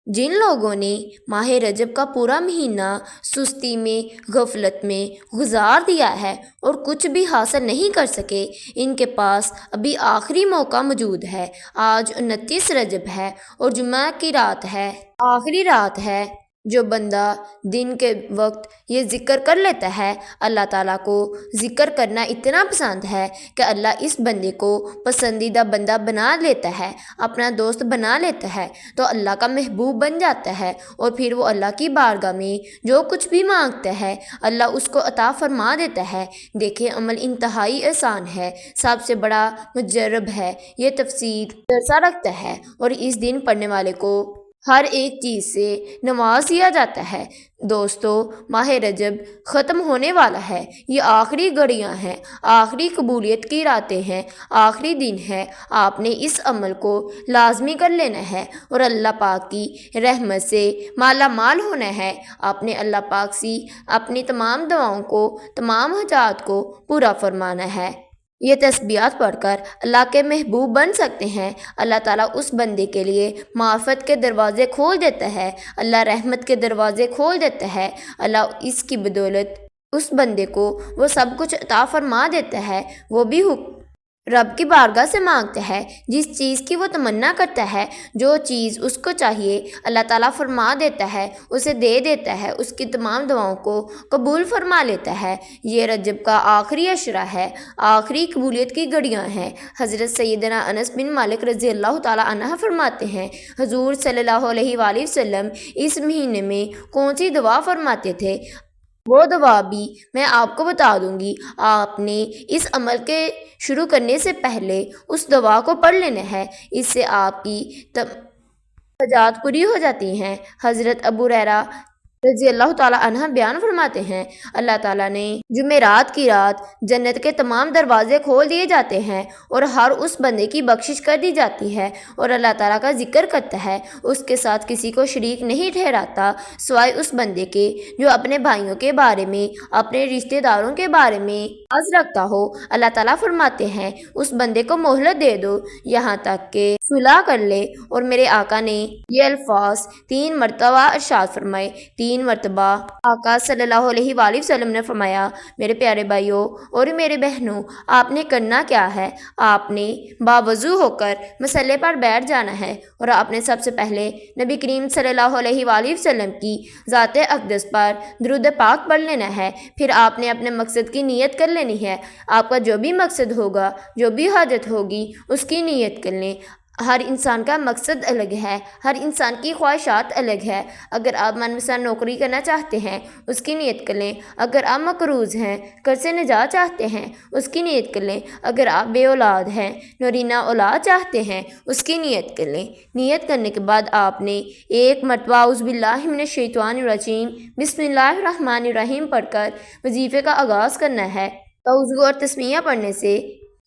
جن لوگوں نے ماہ رجب کا پورا مہینہ سستی میں غفلت میں گزار دیا ہے اور کچھ بھی حاصل نہیں کر سکے، ان کے پاس ابھی آخری موقع موجود ہے۔ آج 29 رجب ہے اور جمعہ کی رات ہے، آخری رات ہے۔ جو بندہ دن کے وقت یہ ذکر کر لیتا ہے، اللہ تعالیٰ کو ذکر کرنا اتنا پسند ہے کہ اللہ اس بندے کو پسندیدہ بندہ بنا لیتا ہے، اپنا دوست بنا لیتا ہے، تو اللہ کا محبوب بن جاتا ہے، اور پھر وہ اللہ کی بارگاہ میں جو کچھ بھی مانگتا ہے اللہ اس کو عطا فرما دیتا ہے۔ دیکھیں، عمل انتہائی آسان ہے، سب سے بڑا مجرب ہے، یہ تفسیر درسہ رکھتا ہے، اور اس دن پڑھنے والے کو ہر ایک چیز سے نواز دیا جاتا ہے۔ دوستو، ماہ رجب ختم ہونے والا ہے، یہ آخری گھڑیاں ہیں، آخری قبولیت کی راتیں ہیں، آخری دن ہے۔ آپ نے اس عمل کو لازمی کر لینا ہے اور اللہ پاک کی رحمت سے مالا مال ہونا ہے۔ آپ نے اللہ پاک سے اپنی تمام دعاؤں کو، تمام حاجات کو پورا فرمانا ہے۔ یہ تسبیحات پڑھ کر اللہ کے محبوب بن سکتے ہیں۔ اللہ تعالیٰ اس بندے کے لیے معرفت کے دروازے کھول دیتا ہے، اللہ رحمت کے دروازے کھول دیتا ہے، اللہ اس کی بدولت اس بندے کو وہ سب کچھ عطا فرما دیتا ہے۔ وہ بھی رب کی بارگاہ سے مانگتا ہے، جس چیز کی وہ تمنا کرتا ہے، جو چیز اس کو چاہیے اللہ تعالیٰ فرما دیتا ہے، اسے دے دیتا ہے، اس کی تمام دعاؤں کو قبول فرما لیتا ہے۔ یہ رجب کا آخری عشرہ ہے، آخری قبولیت کی گھڑیاں ہیں۔ حضرت سیدنا انس بن مالک رضی اللہ تعالیٰ عنہ فرماتے ہیں، حضور صلی اللہ علیہ وآلہ وسلم اس مہینے میں کون سی دعا فرماتے تھے؟ وہ دعا بھی میں آپ کو بتا دوں گی۔ آپ نے اس عمل کے شروع کرنے سے پہلے اس دعا کو پڑھ لینا ہے، اس سے آپ کی حاجات پوری ہو جاتی ہیں۔ حضرت ابو ہریرہ رضی اللہ تعالیٰ عنہ بیان فرماتے ہیں، اللہ تعالیٰ نے جمعرات کی رات جنت کے تمام دروازے کھول دیے جاتے ہیں اور ہر اس بندے کی بخشش کر دی جاتی ہے، اور اللہ تعالیٰ کا ذکر کرتا ہے، اس کے ساتھ کسی کو شریک نہیں ٹھہراتا سوائے اس بندے کے جو اپنے بھائیوں کے بارے میں، اپنے رشتہ داروں کے بارے میں عز رکھتا ہو۔ اللہ تعالیٰ فرماتے ہیں، اس بندے کو مہلت دے دو یہاں تک کہ صلح کر لے۔ اور میرے آقا نے یہ الفاظ 3 مرتبہ ارشاد فرمائے۔ 3 مرتبہ آقا صلی اللہ علیہ وآلہ وسلم نے فرمایا، میرے پیارے بھائیوں اور میرے بہنوں، آپ نے کرنا کیا ہے؟ آپ نے باوضو ہو کر مصلی پر بیٹھ جانا ہے، اور آپ نے سب سے پہلے نبی کریم صلی اللہ علیہ وآلہ وسلم کی ذات اقدس پر درود پاک پڑھ لینا ہے۔ پھر آپ نے اپنے مقصد کی نیت کر لینی ہے۔ آپ کا جو بھی مقصد ہوگا، جو بھی حاجت ہوگی، اس کی نیت کر لیں۔ ہر انسان کا مقصد الگ ہے، ہر انسان کی خواہشات الگ ہے۔ اگر آپ من پسند نوکری کرنا چاہتے ہیں، اس کی نیت کر لیں۔ اگر آپ مقروض ہیں، قرض سے نجات چاہتے ہیں، اس کی نیت کر لیں۔ اگر آپ بے اولاد ہیں، نورینہ اولاد چاہتے ہیں، اس کی نیت کر لیں۔ نیت کرنے کے بعد آپ نے 1 مرتبہ اعوذ باللہ من الشیطان الرجیم بسم اللہ الرحمن الرحیم پڑھ کر وظیفے کا آغاز کرنا ہے۔ توضو اور تسمیہ پڑھنے سے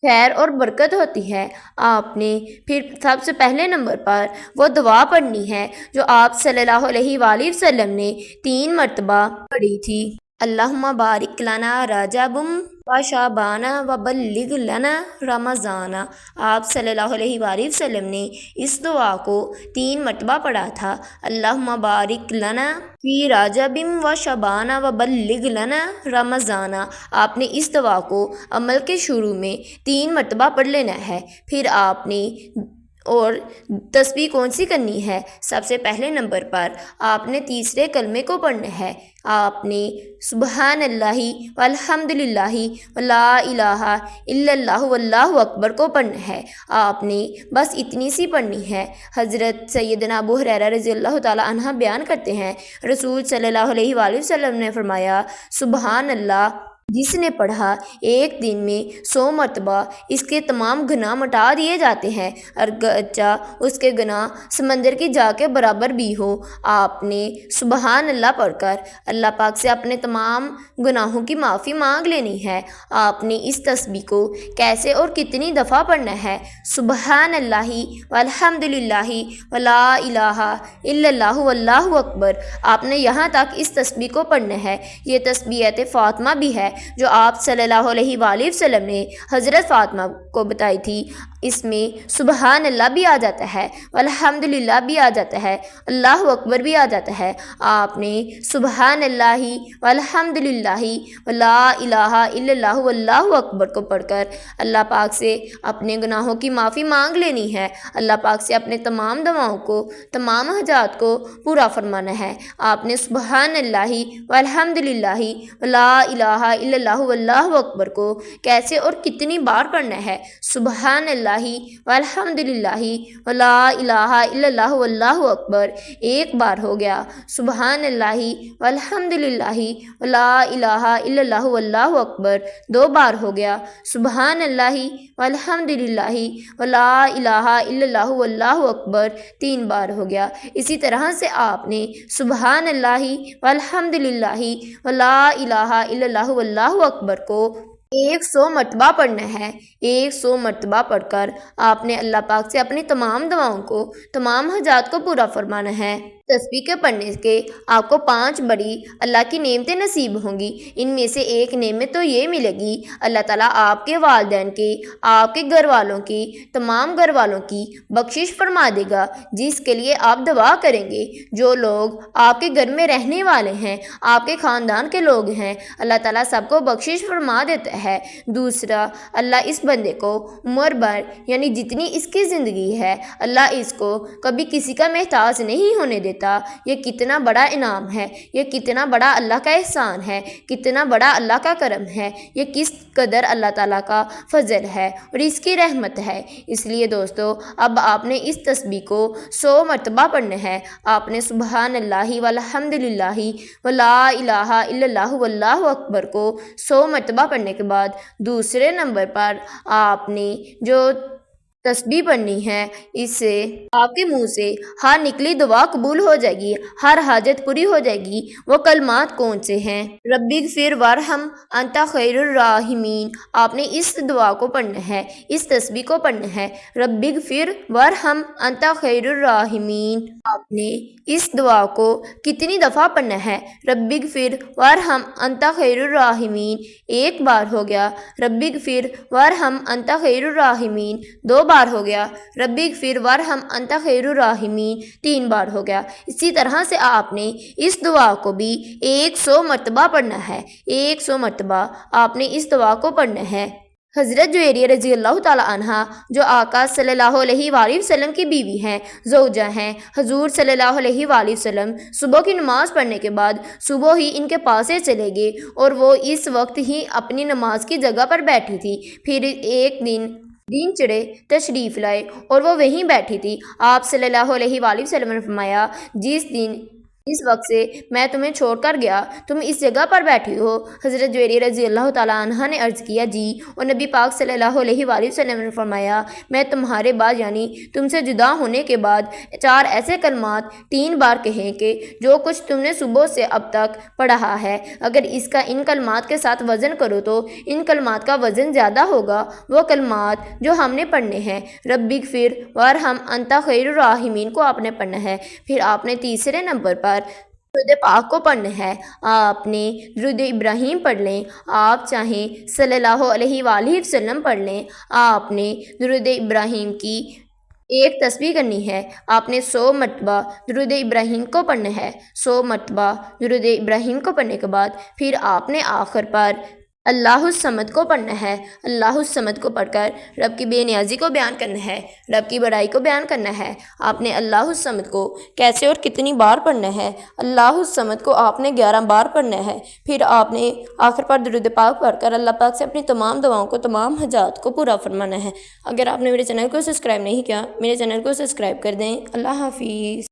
خیر اور برکت ہوتی ہے۔ آپ نے پھر سب سے پہلے نمبر پر وہ دعا پڑھنی ہے جو آپ صلی اللہ علیہ وآلہ وسلم نے 3 مرتبہ پڑھی تھی، اللہم بارک لنا رجبم و شعبان و بلغ لنا رمضان۔ آپ صلی اللہ علیہ وآلہ وسلم نے اس دعا کو 3 مرتبہ پڑھا تھا، اللہم بارک لنا فی رجبم و شعبان و بلغ لنا رمضان۔ آپ نے اس دعا کو عمل کے شروع میں 3 مرتبہ پڑھ لینا ہے۔ پھر آپ نے اور تسبیح کون سی کرنی ہے؟ سب سے پہلے نمبر پر آپ نے تیسرے کلمے کو پڑھنا ہے۔ آپ نے سبحان اللہ والحمد للہ ولا الہ الا اللہ واللہ اکبر کو پڑھنا ہے۔ آپ نے بس اتنی سی پڑھنی ہے۔ حضرت سیدنا ابو ہریرہ رضی اللہ تعالیٰ عنہ بیان کرتے ہیں، رسول صلی اللہ علیہ وآلہ وسلم نے فرمایا، سبحان اللہ جس نے پڑھا ایک دن میں 100 مرتبہ، اس کے تمام گناہ مٹا دیے جاتے ہیں، اگرچہ اس کے گناہ سمندر کی جا کے برابر بھی ہو۔ آپ نے سبحان اللہ پڑھ کر اللہ پاک سے اپنے تمام گناہوں کی معافی مانگ لینی ہے۔ آپ نے اس تسبیح کو کیسے اور کتنی دفعہ پڑھنا ہے؟ سبحان اللہ والحمد للہ ولا الہ الا اللہ واللہ اکبر۔ آپ نے یہاں تک اس تسبیح کو پڑھنا ہے۔ یہ تسبیحات فاطمہ بھی ہے جو آپ صلی اللہ علیہ وآلہ وسلم نے حضرت فاطمہ کو بتائی تھی۔ اس میں سبحان اللہ بھی آ جاتا ہے، الحمدللہ بھی آ جاتا ہے، اللہ اکبر بھی آ جاتا ہے۔ آپ نے سبحان اللہ والحمدللہ ولا الہ الا اللہ واللہ اکبر کو پڑھ کر اللہ پاک سے اپنے گناہوں کی معافی مانگ لینی ہے، اللہ پاک سے اپنے تمام دعاؤں کو، تمام حاجات کو پورا فرمانا ہے۔ آپ نے سبحان اللہ والحمدللہ ولا الہ الا اللہ واللہ اکبر کو کیسے اور کتنی بار پڑھنا ہے؟ سبحان اللہ والحمدللہ ولا الہ الا اللہ واللہ اکبر ایک بار ہو گیا، سبحان اللہ والحمدللہ ولا الہ الا اللہ واللہ اکبر دو بار ہو گیا، سبحان اللہ والحمدللہ ولا الہ الا اللہ واللہ اکبر تین بار ہو گیا۔ اسی طرح سے آپ نے سبحان اللہ والحمدللہ ولا الہ الا اللہ واللہ اکبر کو 100 مرتبہ پڑھنا ہے۔ 100 مرتبہ پڑھ کر آپ نے اللہ پاک سے اپنی تمام دعاؤں کو، تمام حاجات کو پورا فرمانا ہے۔ تسبیح کے پڑھنے کے آپ کو 5 بڑی اللہ کی نعمتیں نصیب ہوں گی۔ ان میں سے ایک نعمت تو یہ ملے گی، اللہ تعالیٰ آپ کے والدین کی، آپ کے گھر والوں کی، تمام گھر والوں کی بخشش فرما دے گا، جس کے لیے آپ دعا کریں گے۔ جو لوگ آپ کے گھر میں رہنے والے ہیں، آپ کے خاندان کے لوگ ہیں، اللہ تعالیٰ سب کو بخشش فرما دیتا ہے۔ دوسرا، اللہ اس بندے کو عمر بھر یعنی جتنی اس کی زندگی ہے، اللہ اس کو کبھی کسی کا محتاج نہیں ہونے دیتا۔ یہ کتنا بڑا انعام ہے، یہ کتنا بڑا اللہ کا احسان ہے، کتنا بڑا اللہ کا کرم ہے، یہ کس قدر اللہ تعالیٰ کا فضل ہے اور اس کی رحمت ہے۔ اس لیے دوستو، اب آپ نے اس تسبیح کو 100 مرتبہ پڑھنا ہے۔ آپ نے سبحان اللہ والحمدللہ ولا الہ الا اللہ واللہ اکبر کو 100 مرتبہ پڑھنے کے بعد دوسرے نمبر پر آپ نے جو تسبیح پڑھنی ہے، اس سے آپ کے منہ سے ہر نکلی دعا قبول ہو جائے گی، ہر حاجت پوری ہو جائے گی۔ وہ کلمات کون سے ہیں؟ ربی اغفر وارحم انت خیر الراحمین۔ آپ نے اس دعا کو پڑھنا ہے، اس تسبیح کو پڑھنا ہے، ربی اغفر وارحم انت خیر الراحمین۔ آپ نے اس دعا کو کتنی دفعہ پڑھنا ہے؟ ربی اغفر وارحم انت خیر الراحمین ایک بار ہو گیا، ربی اغفر وارحم انت خیر الراحمین دو بار ہو گیا، ربی اغفر وارحم انت خیر الراحمین 3 بار ہو گیا۔ اسی طرح سے آپ نے اس دعا کو بھی 100 مرتبہ پڑھنا ہے۔ 100 مرتبہ آپ نے اس دعا کو پڑھنا ہے۔ حضرت جویریہ رضی اللہ تعالیٰ عنہ، جو آقا صلی اللہ علیہ وآلہ وسلم کی بیوی ہیں، زوجہ ہیں، حضور صلی اللہ علیہ وآلہ وسلم صبح کی نماز پڑھنے کے بعد صبح ہی ان کے پاس سے چلے گئے اور وہ اس وقت ہی اپنی نماز کی جگہ پر بیٹھی تھی۔ پھر ایک دن چڑھے تشریف لائے اور وہ وہیں بیٹھی تھی۔ آپ صلی اللہ علیہ وآلہ وسلم نے فرمایا، جس وقت سے میں تمہیں چھوڑ کر گیا تم اس جگہ پر بیٹھی ہو؟ حضرت جویریہ رضی اللہ تعالیٰ عنہ نے عرض کیا، جی۔ اور نبی پاک صلی اللہ علیہ وآلہ وسلم نے فرمایا، میں تمہارے بعد یعنی تم سے جدا ہونے کے بعد 4 ایسے کلمات 3 بار کہیں کہ جو کچھ تم نے صبح سے اب تک پڑھا ہے، اگر اس کا ان کلمات کے ساتھ وزن کرو تو ان کلمات کا وزن زیادہ ہوگا۔ وہ کلمات جو ہم نے پڑھنے ہیں، ربی اغفر وارحم انت خیر الراحمین کو آپ نے پڑھنا ہے۔ پھر آپ نے تیسرے نمبر پر درود پاک کو پڑھنا ہے۔ آپ نے درود ابراہیم پڑھ لیں، آپ چاہیں صلی اللہ علیہ وآلہ وسلم پڑھ لیں۔ آپ نے درود ابراہیم کی ایک تسبیح کرنی ہے۔ آپ نے 100 مرتبہ درود ابراہیم کو پڑھنا ہے۔ 100 مرتبہ درود ابراہیم کو پڑھنے کے بعد پھر آپ نے آخر پر اللہ الصمد کو پڑھنا ہے۔ اللہ الصمد کو پڑھ کر رب کی بے نیازی کو بیان کرنا ہے، رب کی بڑائی کو بیان کرنا ہے۔ آپ نے اللہ الصمد کو کیسے اور کتنی بار پڑھنا ہے؟ اللہ الصمد کو آپ نے 11 بار پڑھنا ہے۔ پھر آپ نے آخر پر درود پاک پڑھ کر اللہ پاک سے اپنی تمام دعاؤں کو، تمام حاجات کو پورا فرمانا ہے۔ اگر آپ نے میرے چینل کو سبسکرائب نہیں کیا، میرے چینل کو سبسکرائب کر دیں۔ اللہ حافظ۔